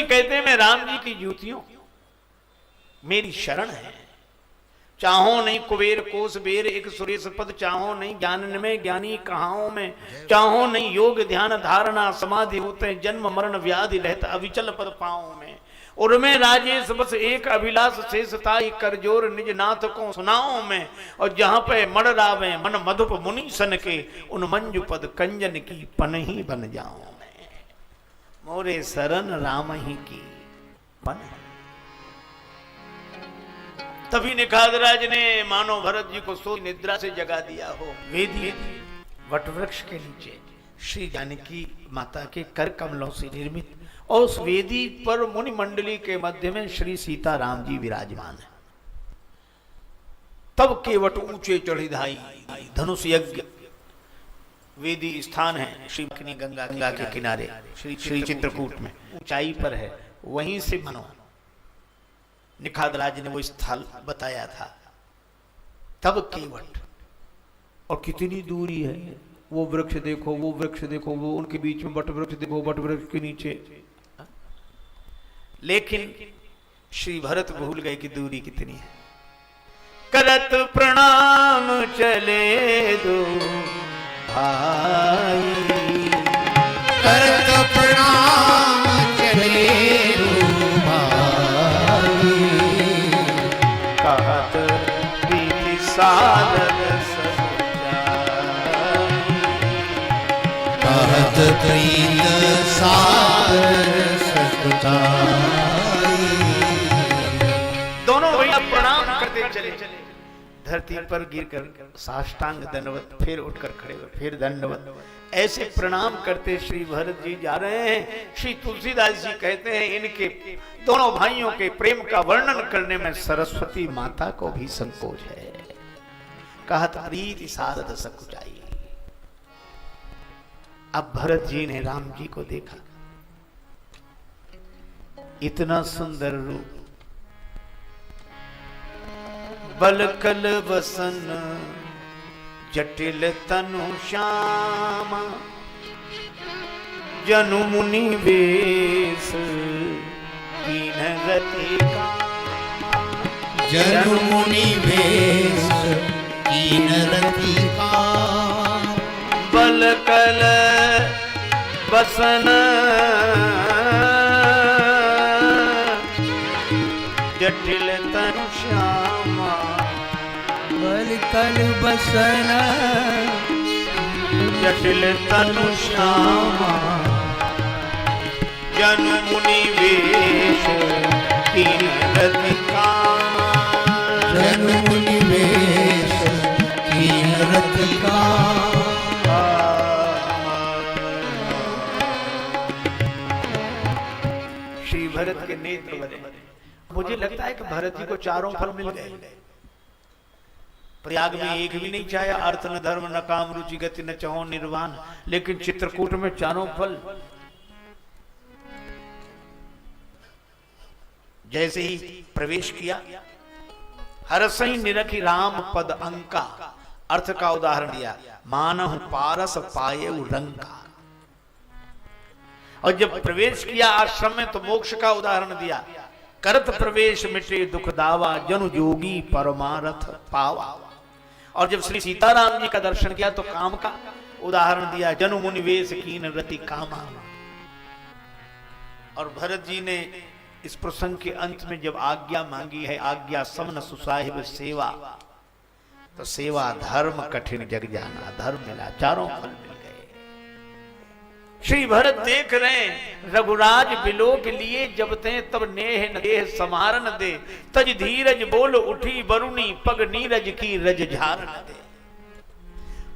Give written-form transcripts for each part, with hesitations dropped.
जी कहते हैं मैं राम जी की जूतियों मेरी शरण है। चाहो नहीं कुबेर कोस बेर एक सुरेश पद, चाहो नहीं ज्ञान में ज्ञानी कहाओं में, चाहो नहीं योग ध्यान धारणा समाधि होते जन्म मरण व्याधि रहता अविचल पद पाओ में। उर्मे राजेश बस एक अभिलाष शेष ताई कर जोर निज नाथ को सुनाओ में। और जहां पे मड़ रावे मन मधुप मुनि सन के, उन मंजू पद कंजन की पन ही बन जाओ में। मोरे शरण राम ही की पन। तभी निखादराज ने मानो भरत जी को सो निद्रा से जगा दिया हो। वेदी वटवृक्ष के नीचे श्री जानकी माता के कर कमलों से निर्मित, और उस वेदी पर मुनि मंडली के मध्य में श्री सीताराम जी विराजमान है। तब केवट ऊंचे चढ़िधाई धनुष यज्ञ वेदी स्थान है श्री गंगा के किनारे श्री चित्रकूट में ऊंचाई पर है। वहीं से मनो निखादराज ने वो स्थल बताया था। तब केवट, और कितनी दूरी है, वो वृक्ष देखो, वो वृक्ष देखो, वो उनके बीच में बट वृक्ष देखो, बट वृक्ष के नीचे। लेकिन श्री भरत भूल गए कि दूरी कितनी है। करत प्रणाम चले दो भाई, करत प्रणाम चले दो भाई, कहत प्रीति साधन सजाई, कहत प्रीत साधन सजाई। दोनों भैया प्रणाम करते चले, धरती पर गिरकर साष्टांग दंडवत, फिर उठकर खड़े हुए, फिर दंडवत, ऐसे प्रणाम करते श्री भरत जी जा रहे हैं। श्री तुलसीदास जी कहते हैं इनके दोनों भाइयों के प्रेम का वर्णन करने में सरस्वती माता को भी संकोच है। कहत प्रीति सारद सकुचाई। अब भरत जी ने राम जी को देखा, इतना सुंदर रूप, बलकल वसन जटिल तनु श्यामा, जनु मुनि वेश कीन रति कामा, जनु मुनि वेश कीन रति कामा, बलकल वसन जटिल तनु श्यामा, बलकल बसन जटिल तनु श्यामा, जनु मुनि वेश कीन रति कामा, जनु मुनि वेश कीन रति कामा। श्री भरत के नेत्र बने। मुझे लगता है कि भरत जी को चारों फल मिल गए। प्रयाग में एक भी नहीं चाहे, अर्थ न धर्म न काम रुचि गति न चाहो निर्वाण, लेकिन चित्रकूट में चारों फल। जैसे ही प्रवेश किया, हरसई निरखी राम पद अंका, अर्थ का उदाहरण दिया, मानह पारस पाये रंका। और जब प्रवेश किया आश्रम में तो मोक्ष का उदाहरण दिया, करत प्रवेश मिटे दुख दावा, जनु जोगी परमारथ पावा। और जब श्री सीताराम जी का दर्शन किया तो काम का उदाहरण दिया, जनु मुनि वेश कीन रति कामा। और भरत जी ने इस प्रसंग के अंत में जब आज्ञा मांगी है, आज्ञा समन सुसाहिब सेवा, तो सेवा धर्म कठिन जग जाना, धर्म मिला, चारों फल मिल गए। श्री भरत देख रहे हैं, रघुराज बिलो के लिए जब ते तब नेह नेह समारन दे, तज धीरज बोल उठी बरुनी, पग नीरज की रज झारन दे।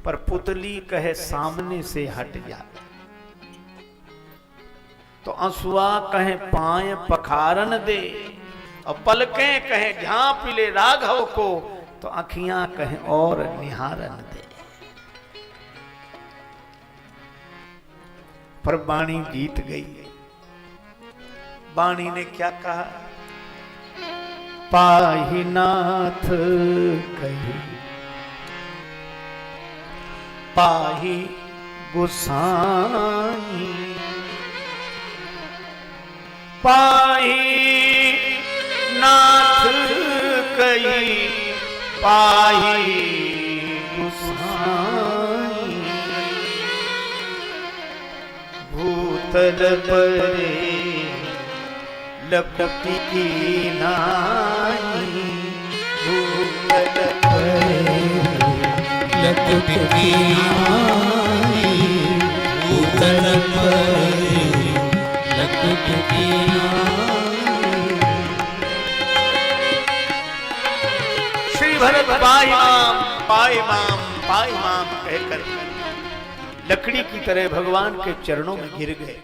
पर पुतली कहे सामने से हट जा, तो अंसुआ कहे पाए पखारन दे, और पलकें कहे झांप ले राघव को, तो आंखियां कहे और निहारन दे। पर वाणी जीत गई। वाणी ने क्या कहा, पाहि नाथ कही पाहि गोसाई, पाही नाथ कई पाही गुसाई भूतल परे लपटी की नाई भूतल परे लपटी की नाई भूतल परे लपटी की नाई। श्री भरत पाई माम पाई माम पाई माम कहकर लकड़ी की तरह भगवान के चरणों में गिर गए।